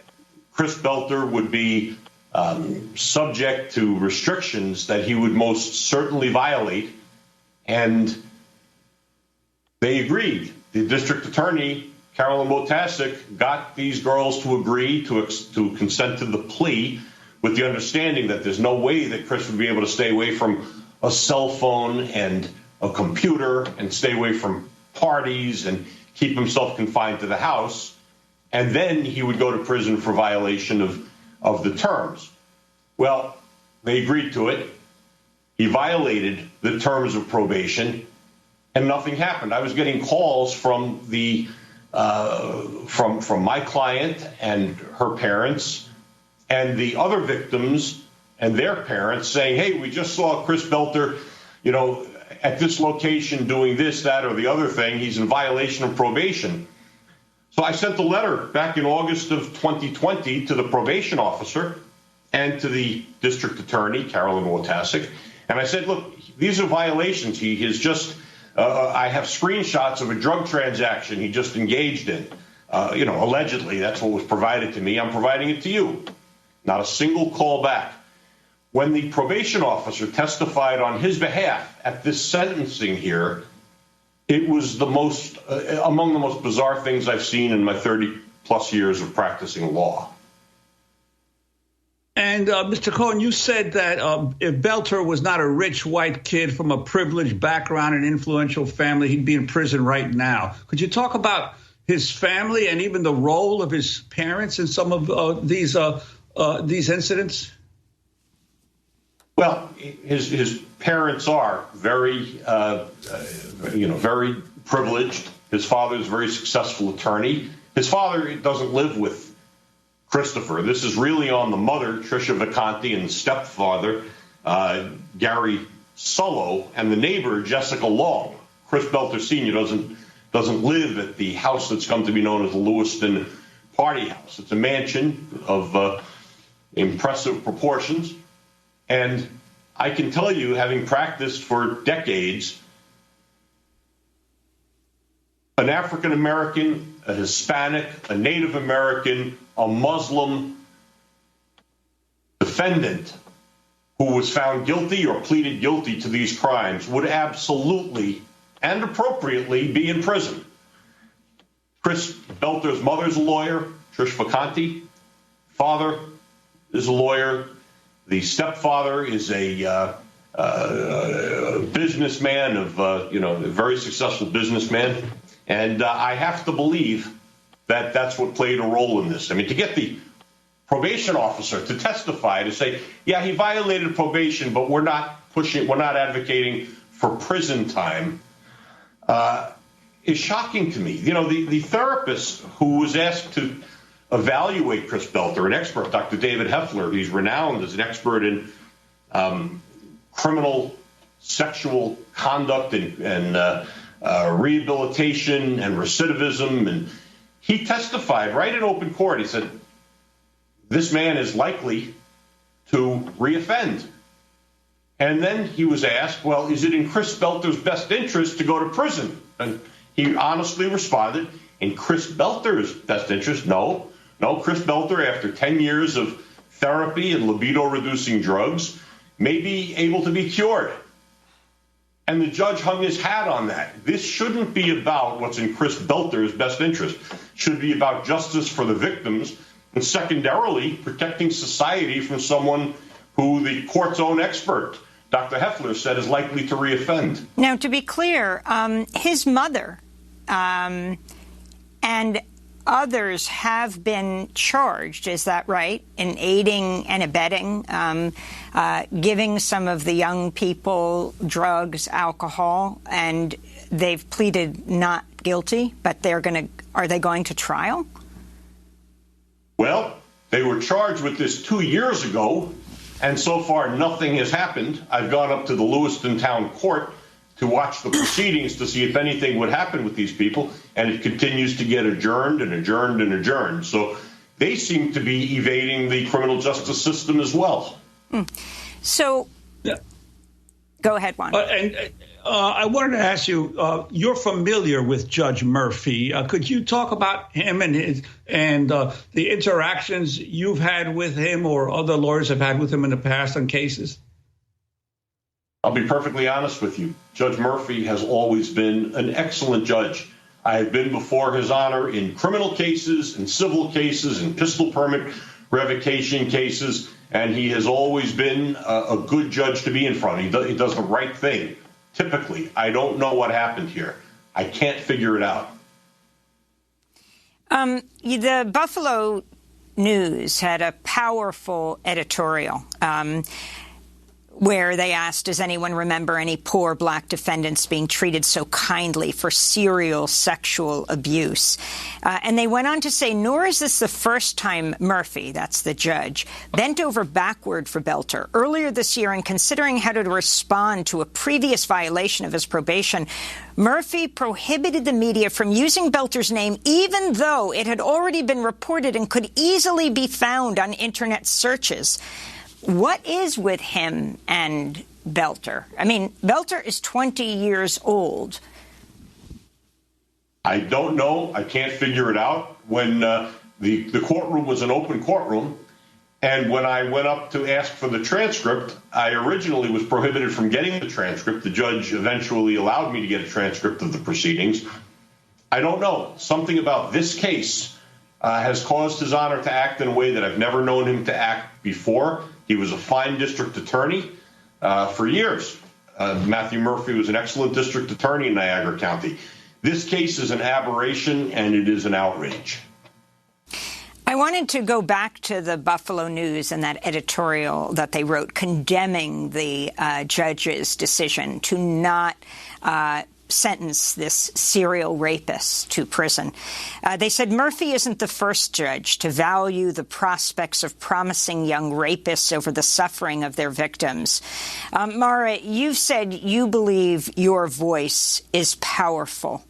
Chris Belter would be subject to restrictions that he would most certainly violate. And they agreed. The district attorney, Carolyn Wojtasek, got these girls to agree to consent to the plea with the understanding that there's no way that Chris would be able to stay away from a cell phone and a computer and stay away from parties and keep himself confined to the house, and then he would go to prison for violation of the terms. Well, they agreed to it. He violated the terms of probation, and nothing happened. I was getting calls from the from my client and her parents and the other victims and their parents saying, "Hey, we just saw Chris Belter, at this location doing this, that, or the other thing. He's in violation of probation." So I sent a letter back in August of 2020 to the probation officer and to the district attorney, Carolyn Wojtasek, and I said, look, these are violations. He has just, I have screenshots of a drug transaction he just engaged in. Allegedly, that's what was provided to me. I'm providing it to you. Not a single call back. When the probation officer testified on his behalf at this sentencing here, it was among the most bizarre things I've seen in my 30-plus years of practicing law. And Mr. Cohen, you said that if Belter was not a rich white kid from a privileged background and influential family, he'd be in prison right now. Could you talk about his family and even the role of his parents in some of these incidents? Well, his parents are very, very privileged. His father is a very successful attorney. His father doesn't live with Christopher. This is really on the mother, Tricia Vacanti, and the stepfather, Gary Sullo, and the neighbor, Jessica Long. Chris Belter Sr. doesn't live at the house that's come to be known as the Lewiston Party House. It's a mansion of impressive proportions. And I can tell you, having practiced for decades, an African American, a Hispanic, a Native American, a Muslim defendant who was found guilty or pleaded guilty to these crimes would absolutely and appropriately be in prison. Chris Belter's mother's a lawyer, Trish Vacanti. Father is a lawyer. The stepfather is a businessman a very successful businessman. And I have to believe that that's what played a role in this. I mean, to get the probation officer to testify, to say, yeah, he violated probation, but we're not advocating for prison time, is shocking to me. You know, the therapist who was asked to evaluate Chris Belter, an expert, Dr. David Heffler, he's renowned as an expert in criminal sexual conduct and rehabilitation and recidivism, and he testified right in open court. He said, this man is likely to reoffend. And then he was asked, well, is it in Chris Belter's best interest to go to prison? And he honestly responded, in Chris Belter's best interest, no. No, Chris Belter, after 10 years of therapy and libido-reducing drugs, may be able to be cured. And the judge hung his hat on that. This shouldn't be about what's in Chris Belter's best interest. It should be about justice for the victims and, secondarily, protecting society from someone who the court's own expert, Dr. Heffler, said is likely to reoffend. Now, to be clear, his mother and others have been charged, is that right, in aiding and abetting, giving some of the young people drugs, alcohol, and they've pleaded not guilty, but are they going to trial? Well, they were charged with this 2 years ago, and so far nothing has happened. I've gone up to the Lewiston Town Court to watch the proceedings to see if anything would happen with these people, and it continues to get adjourned and adjourned and adjourned. So they seem to be evading the criminal justice system as well. So, go ahead, Juan. I wanted to ask you, you're familiar with Judge Murphy. Could you talk about him and the interactions you've had with him or other lawyers have had with him in the past on cases? I'll be perfectly honest with you. Judge Murphy has always been an excellent judge. I have been before his honor in criminal cases, in civil cases, in pistol permit revocation cases, and he has always been a good judge to be in front of. He does the right thing. Typically, I don't know what happened here. I can't figure it out. The Buffalo News had a powerful editorial where they asked, does anyone remember any poor black defendants being treated so kindly for serial sexual abuse? And they went on to say, nor is this the first time Murphy, that's the judge, bent over backward for Belter. Earlier this year, in considering how to respond to a previous violation of his probation, Murphy prohibited the media from using Belter's name, even though it had already been reported and could easily be found on Internet searches. What is with him and Belter? I mean, Belter is 20 years old. I don't know. I can't figure it out. When the courtroom was an open courtroom, and when I went up to ask for the transcript, I originally was prohibited from getting the transcript. The judge eventually allowed me to get a transcript of the proceedings. I don't know. Something about this case has caused His Honor to act in a way that I've never known him to act before. He was a fine district attorney for years. Matthew Murphy was an excellent district attorney in Niagara County. This case is an aberration, and it is an outrage. I wanted to go back to the Buffalo News and that editorial that they wrote condemning the judge's decision to not sentence this serial rapist to prison. They said Murphy isn't the first judge to value the prospects of promising young rapists over the suffering of their victims. Mara, you've said you believe your voice is powerful.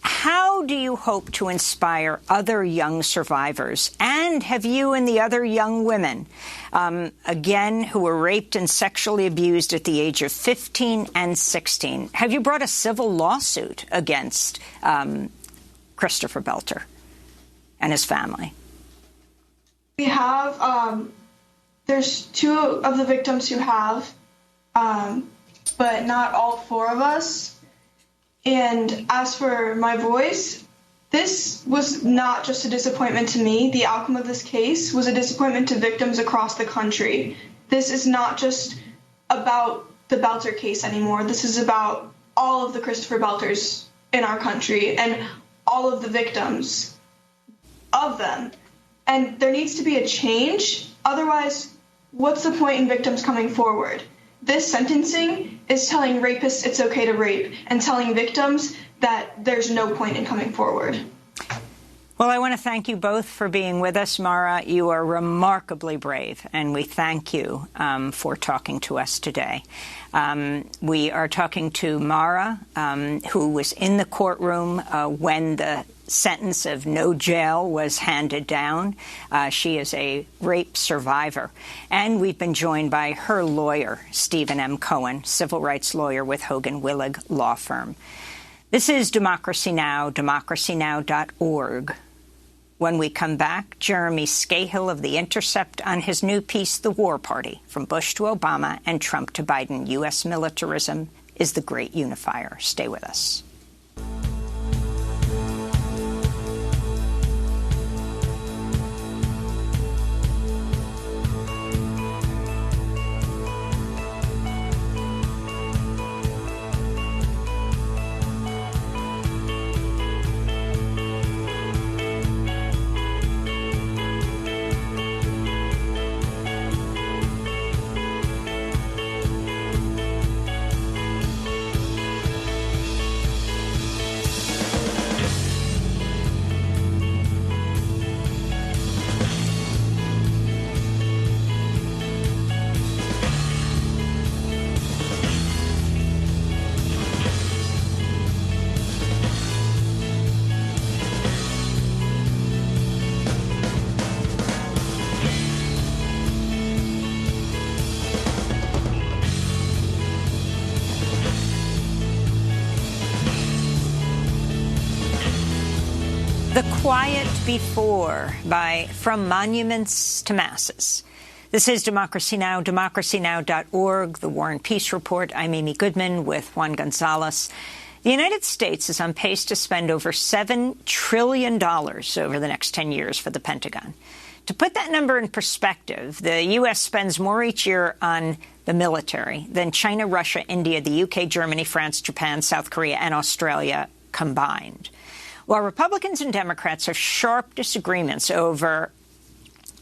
How do you hope to inspire other young survivors? And have you and the other young women, again, who were raped and sexually abused at the age of 15 and 16, have you brought a civil lawsuit against Christopher Belter and his family? We have, there's 2 of the victims who have, but not all 4 of us. And as for my voice, this was not just a disappointment to me. The outcome of this case was a disappointment to victims across the country. This is not just about the Belter case anymore. This is about all of the Christopher Belters in our country and all of the victims of them. And there needs to be a change. Otherwise, what's the point in victims coming forward? This sentencing is telling rapists it's okay to rape and telling victims that there's no point in coming forward. Well, I want to thank you both for being with us. Mara, you are remarkably brave, and we thank you for talking to us today. We are talking to Mara, who was in the courtroom when the sentence of no jail was handed down. She is a rape survivor. And we've been joined by her lawyer, Stephen M. Cohen, civil rights lawyer with Hogan Willig Law Firm. This is Democracy Now!, democracynow.org. When we come back, Jeremy Scahill of The Intercept on his new piece, The War Party, From Bush to Obama and Trump to Biden, U.S. Militarism is the Great Unifier. Stay with us. The Quiet Before by From Monuments to Masses. This is Democracy Now!, democracynow.org, the War and Peace Report. I'm Amy Goodman with Juan Gonzalez. The United States is on pace to spend over $7 trillion over the next 10 years for the Pentagon. To put that number in perspective, the U.S. spends more each year on the military than China, Russia, India, the UK, Germany, France, Japan, South Korea, and Australia combined. While Republicans and Democrats have sharp disagreements over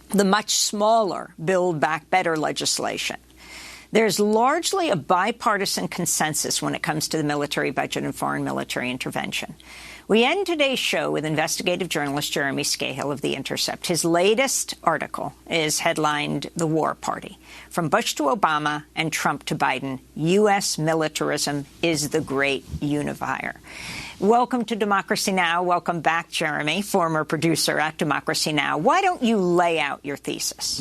the much smaller Build Back Better legislation, there's largely a bipartisan consensus when it comes to the military budget and foreign military intervention. We end today's show with investigative journalist Jeremy Scahill of The Intercept. His latest article is headlined The War Party, From Bush to Obama and Trump to Biden, U.S. Militarism is the Great Unifier. Welcome to Democracy Now! Welcome back, Jeremy, former producer at Democracy Now! Why don't you lay out your thesis?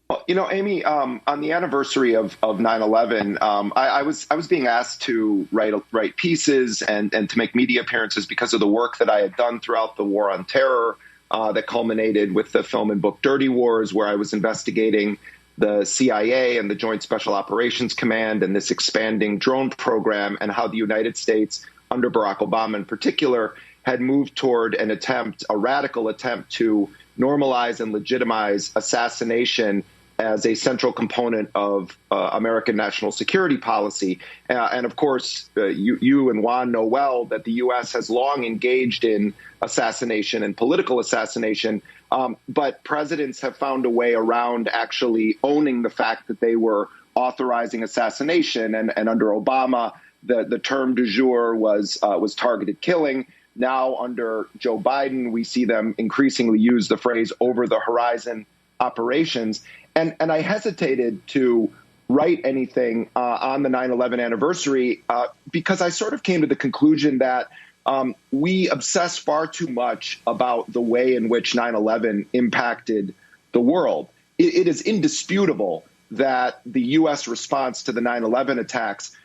Well, you know, Amy, on the anniversary of 9/11, I was being asked to write pieces and to make media appearances because of the work that I had done throughout the War on Terror that culminated with the film and book Dirty Wars, where I was investigating the CIA and the Joint Special Operations Command and this expanding drone program and how the United States, under Barack Obama in particular, had moved toward a radical attempt to normalize and legitimize assassination as a central component of American national security policy. And of course, you and Juan know well that the U.S. has long engaged in assassination and political assassination, but presidents have found a way around actually owning the fact that they were authorizing assassination. And under Obama, the term du jour was targeted killing. Now, under Joe Biden, we see them increasingly use the phrase over-the-horizon operations. And I hesitated to write anything on the 9/11 anniversary because I sort of came to the conclusion that we obsess far too much about the way in which 9/11 impacted the world. It is indisputable that the U.S. response to the 9/11 attacks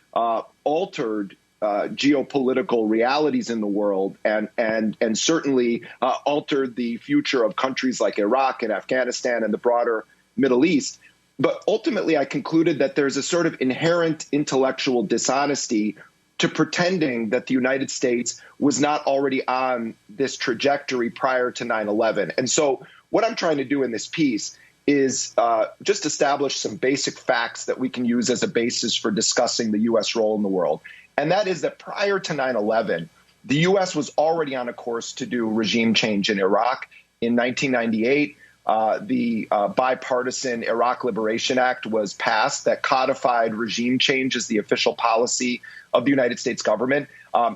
altered geopolitical realities in the world and certainly altered the future of countries like Iraq and Afghanistan and the broader Middle East. But ultimately, I concluded that there's a sort of inherent intellectual dishonesty to pretending that the United States was not already on this trajectory prior to 9/11. And so what I'm trying to do in this piece is just establish some basic facts that we can use as a basis for discussing the U.S. role in the world. And that is that prior to 9/11, the U.S. was already on a course to do regime change in Iraq. In 1998, the bipartisan Iraq Liberation Act was passed that codified regime change as the official policy of the United States government.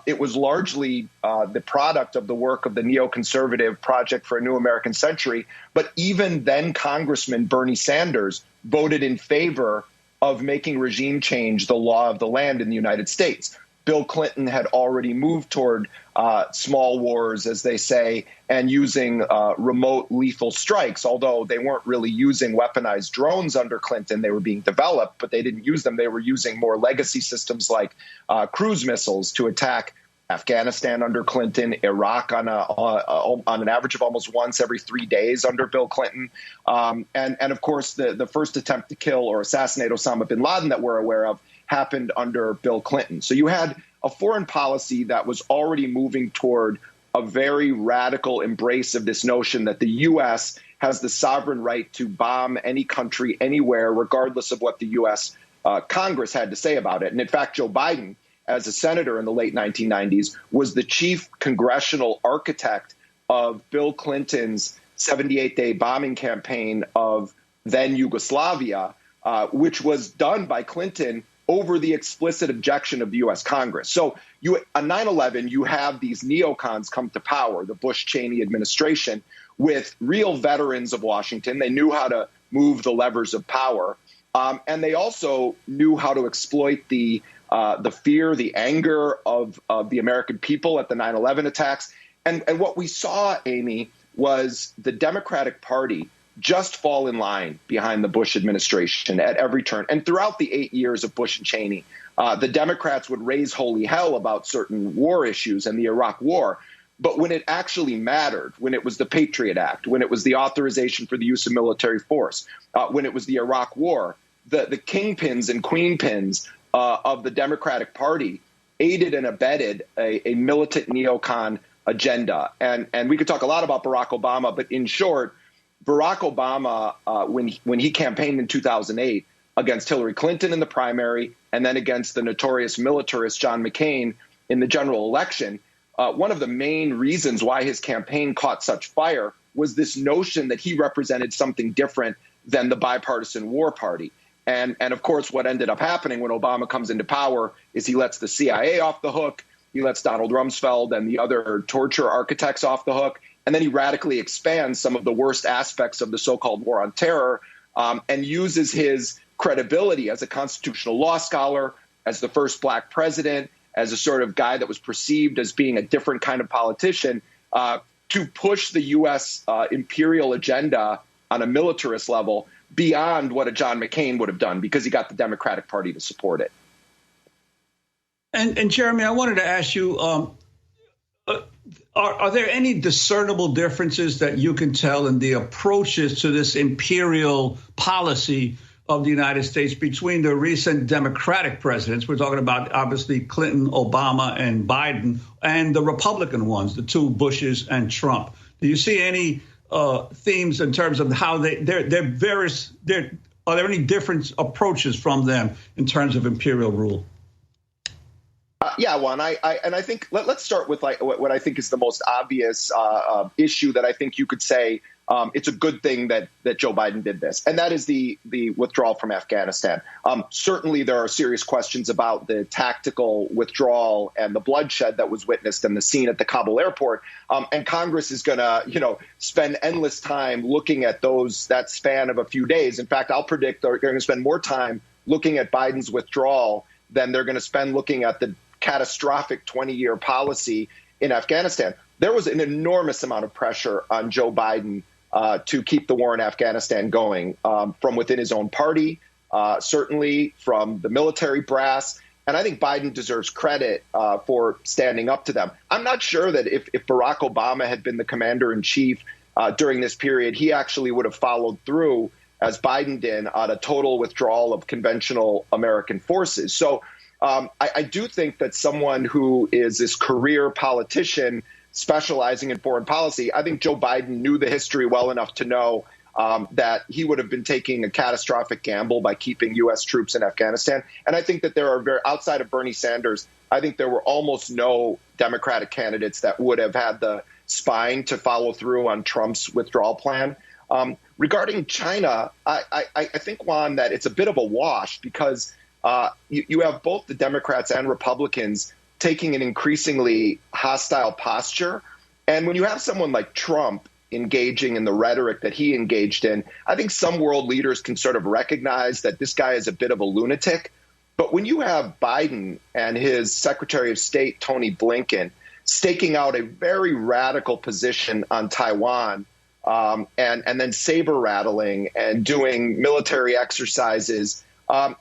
It was largely the product of the work of the neoconservative Project for a New American Century. But even then, Congressman Bernie Sanders voted in favor of making regime change the law of the land in the United States. Bill Clinton had already moved toward small wars, as they say, and using remote lethal strikes, although they weren't really using weaponized drones under Clinton. They were being developed, but they didn't use them. They were using more legacy systems like cruise missiles to attack Afghanistan under Clinton, Iraq on an average of almost once every 3 days under Bill Clinton. And of course, the first attempt to kill or assassinate Osama bin Laden that we're aware of happened under Bill Clinton. So you had a foreign policy that was already moving toward a very radical embrace of this notion that the U.S. has the sovereign right to bomb any country anywhere, regardless of what the U.S. Congress had to say about it. And in fact, Joe Biden, as a senator in the late 1990s, was the chief congressional architect of Bill Clinton's 78-day bombing campaign of then Yugoslavia, which was done by Clinton over the explicit objection of the U.S. Congress. So on 9/11, you have these neocons come to power, the Bush-Cheney administration, with real veterans of Washington. They knew how to move the levers of power, and they also knew how to exploit the fear, the anger of the American people at the 9/11 attacks. And what we saw, Amy, was the Democratic Party just fall in line behind the Bush administration at every turn. And throughout the 8 years of Bush and Cheney, the Democrats would raise holy hell about certain war issues and the Iraq War. But when it actually mattered, when it was the Patriot Act, when it was the authorization for the use of military force, when it was the Iraq War, the kingpins and queenpins of the Democratic Party aided and abetted a militant neocon agenda. And we could talk a lot about Barack Obama, but in short, Barack Obama, when he campaigned in 2008 against Hillary Clinton in the primary and then against the notorious militarist John McCain in the general election, one of the main reasons why his campaign caught such fire was this notion that he represented something different than the bipartisan war party. And of course, what ended up happening when Obama comes into power is he lets the CIA off the hook. He lets Donald Rumsfeld and the other torture architects off the hook. And then he radically expands some of the worst aspects of the so-called war on terror and uses his credibility as a constitutional law scholar, as the first black president, as a sort of guy that was perceived as being a different kind of politician to push the U.S. Imperial agenda on a militarist level beyond what a John McCain would have done because he got the Democratic Party to support it. And Jeremy, I wanted to ask you, are there any discernible differences that you can tell in the approaches to this imperial policy of the United States between the recent Democratic presidents? We're talking about, obviously, Clinton, Obama, and Biden, and the Republican ones, the two Bushes and Trump. Do you see any themes in terms of how they're Are there any different approaches from them in terms of imperial rule? Yeah, Juan, I think let's start with like what I think is the most obvious issue that I think you could say it's a good thing that Joe Biden did this, and that is the withdrawal from Afghanistan. Certainly, there are serious questions about the tactical withdrawal and the bloodshed that was witnessed in the scene at the Kabul airport. And Congress is going to, spend endless time looking at that span of a few days. In fact, I'll predict they're going to spend more time looking at Biden's withdrawal than they're going to spend looking at the catastrophic 20-year policy in Afghanistan. There was an enormous amount of pressure on Joe Biden to keep the war in Afghanistan going from within his own party, certainly from the military brass. And I think Biden deserves credit for standing up to them. I'm not sure that if Barack Obama had been the commander in chief during this period, he actually would have followed through, as Biden did, on a total withdrawal of conventional American forces. So I do think that someone who is this career politician specializing in foreign policy, I think Joe Biden knew the history well enough to know that he would have been taking a catastrophic gamble by keeping U.S. troops in Afghanistan. And I think that there are outside of Bernie Sanders, I think there were almost no Democratic candidates that would have had the spine to follow through on Trump's withdrawal plan. Regarding China, I think, Juan, that it's a bit of a wash because you have both the Democrats and Republicans taking an increasingly hostile posture. And when you have someone like Trump engaging in the rhetoric that he engaged in, I think some world leaders can sort of recognize that this guy is a bit of a lunatic. But when you have Biden and his Secretary of State, Tony Blinken, staking out a very radical position on Taiwan, and then saber rattling and doing military exercises,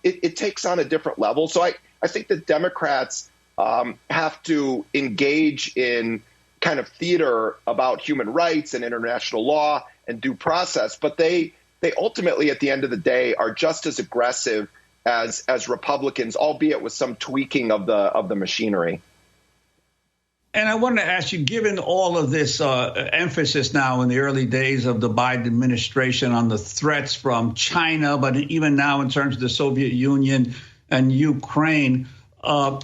it takes on a different level. So I think that Democrats have to engage in kind of theater about human rights and international law and due process, but they ultimately, at the end of the day, are just as aggressive as Republicans, albeit with some tweaking of the machinery. And I wanted to ask you, given all of this emphasis now in the early days of the Biden administration on the threats from China, but even now in terms of the Soviet Union and Ukraine, of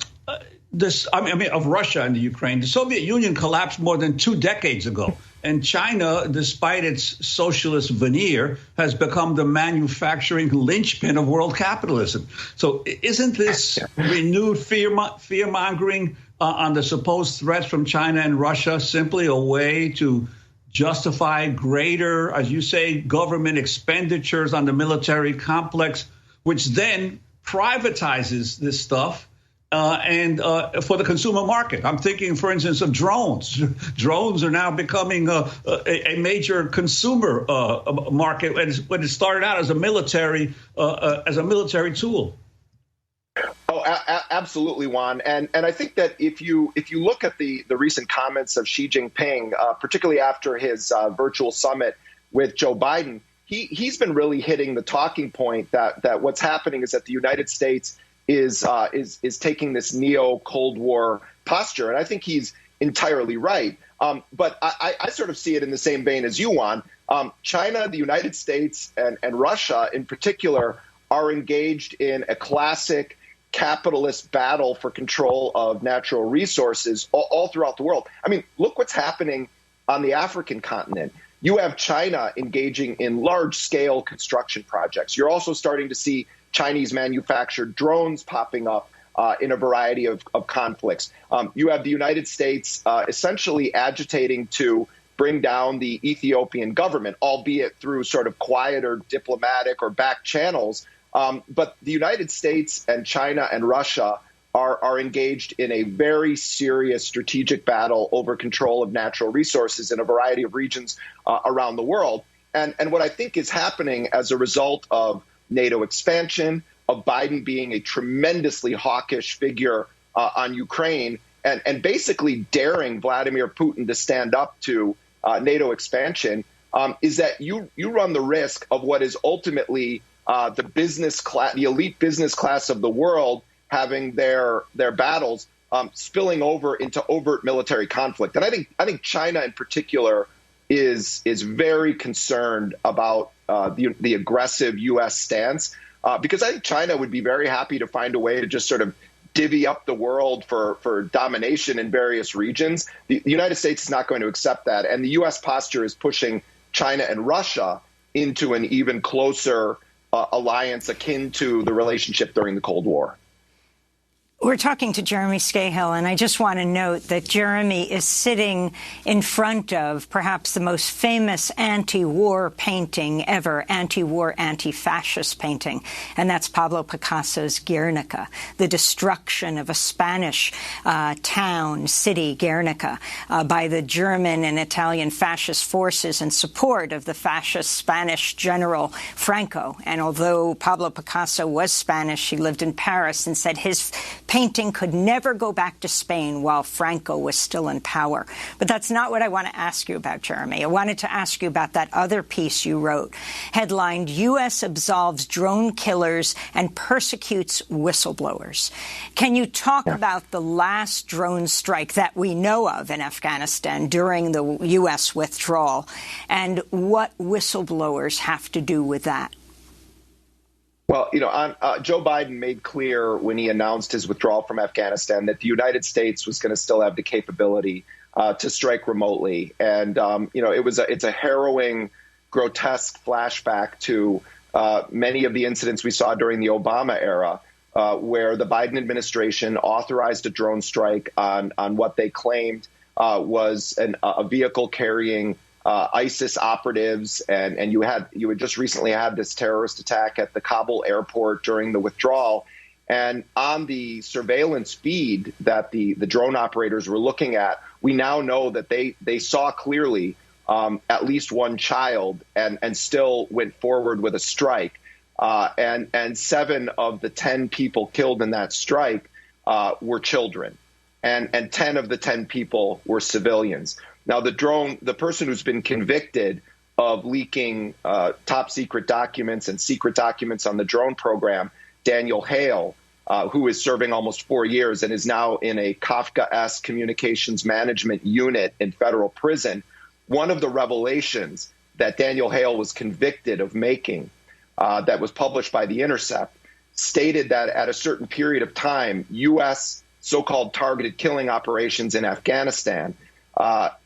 Russia and the Ukraine, the Soviet Union collapsed more than 2 decades ago. And China, despite its socialist veneer, has become the manufacturing linchpin of world capitalism. So isn't this renewed fear-mongering on the supposed threats from China and Russia simply a way to justify greater, as you say, government expenditures on the military complex, which then privatizes this stuff and for the consumer market? I'm thinking, for instance, of drones. Drones are now becoming a major consumer market when it started out as a military tool. Oh, absolutely, Juan. And I think that if you look at the recent comments of Xi Jinping, particularly after his virtual summit with Joe Biden, he's been really hitting the talking point that what's happening is that the United States is taking this neo-Cold War posture. And I think he's entirely right. But I sort of see it in the same vein as you, Juan. China, the United States, and Russia in particular are engaged in a classic capitalist battle for control of natural resources all throughout the world. I mean, look what's happening on the African continent. You have China engaging in large-scale construction projects. You're also starting to see Chinese manufactured drones popping up in a variety of conflicts. You have the United States essentially agitating to bring down the Ethiopian government, albeit through sort of quieter diplomatic or back channels. But the United States and China and Russia are engaged in a very serious strategic battle over control of natural resources in a variety of regions around the world. And what I think is happening as a result of NATO expansion, of Biden being a tremendously hawkish figure on Ukraine, and basically daring Vladimir Putin to stand up to NATO expansion, is that you run the risk of what is ultimately the business class, the elite business class of the world, having their battles spilling over into overt military conflict. And I think China in particular is very concerned about the aggressive U.S. stance, because I think China would be very happy to find a way to just sort of divvy up the world for domination in various regions. The United States is not going to accept that. And the U.S. posture is pushing China and Russia into an even closer alliance akin to the relationship during the Cold War. We're talking to Jeremy Scahill, and I just want to note that Jeremy is sitting in front of perhaps the most famous anti-war painting ever, anti-war, anti-fascist painting, and that's Pablo Picasso's Guernica, the destruction of a Spanish town, city, Guernica, by the German and Italian fascist forces in support of the fascist Spanish general Franco. And although Pablo Picasso was Spanish, he lived in Paris and said his painting could never go back to Spain while Franco was still in power. But that's not what I want to ask you about, Jeremy. I wanted to ask you about that other piece you wrote, headlined, U.S. absolves drone killers and persecutes whistleblowers. Can you talk about the last drone strike that we know of in Afghanistan during the U.S. withdrawal and what whistleblowers have to do with that? Well, Joe Biden made clear when he announced his withdrawal from Afghanistan that the United States was going to still have the capability to strike remotely. And, it's a harrowing, grotesque flashback to many of the incidents we saw during the Obama era, where the Biden administration authorized a drone strike on what they claimed was a vehicle carrying ISIS operatives, and you had just recently had this terrorist attack at the Kabul airport during the withdrawal. And on the surveillance feed that the drone operators were looking at, we now know that they saw clearly at least one child and still went forward with a strike. And 7 of the 10 people killed in that strike were children, and 10 of the 10 people were civilians. Now, the person who's been convicted of leaking top secret documents and secret documents on the drone program, Daniel Hale, who is serving almost 4 years and is now in a Kafka-esque communications management unit in federal prison. One of the revelations that Daniel Hale was convicted of making that was published by The Intercept stated that at a certain period of time, U.S. so-called targeted killing operations in Afghanistan,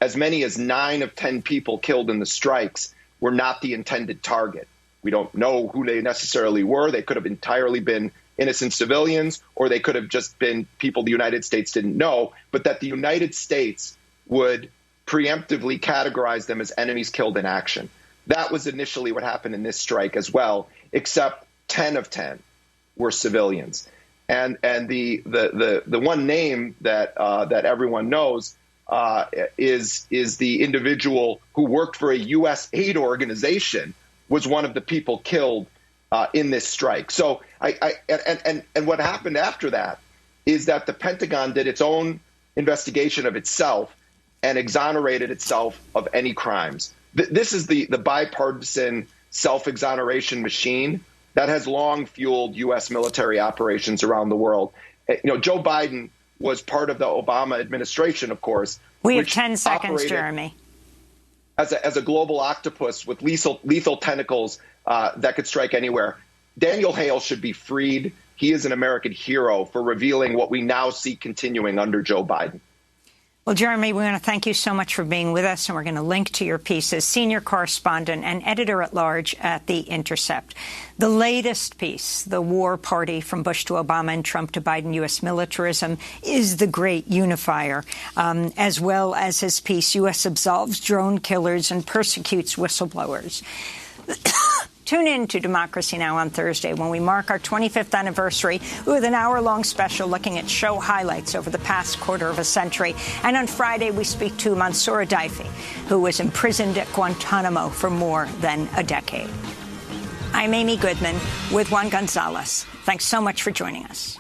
as many as 9 of 10 people killed in the strikes were not the intended target. We don't know who they necessarily were. They could have entirely been innocent civilians, or they could have just been people the United States didn't know, but that the United States would preemptively categorize them as enemies killed in action. That was initially what happened in this strike as well, except 10 of 10 were civilians. And the one name that everyone knows is the individual who worked for a U.S. aid organization, was one of the people killed in this strike. So and what happened after that is that the Pentagon did its own investigation of itself and exonerated itself of any crimes. This is the bipartisan self-exoneration machine that has long fueled U.S. military operations around the world. Joe Biden was part of the Obama administration, of course. We have 10 seconds, Jeremy. As a global octopus with lethal tentacles that could strike anywhere. Daniel Hale should be freed. He is an American hero for revealing what we now see continuing under Joe Biden. Well, Jeremy, we want to thank you so much for being with us, and we're going to link to your piece as senior correspondent and editor-at-large at The Intercept. The latest piece, The War Party from Bush to Obama and Trump to Biden, U.S. militarism, is the great unifier, as well as his piece, U.S. absolves drone killers and persecutes whistleblowers. Tune in to Democracy Now! On Thursday when we mark our 25th anniversary with an hour-long special looking at show highlights over the past quarter of a century. And on Friday, we speak to Mansour Adayfi, who was imprisoned at Guantanamo for more than a decade. I'm Amy Goodman with Juan Gonzalez. Thanks so much for joining us.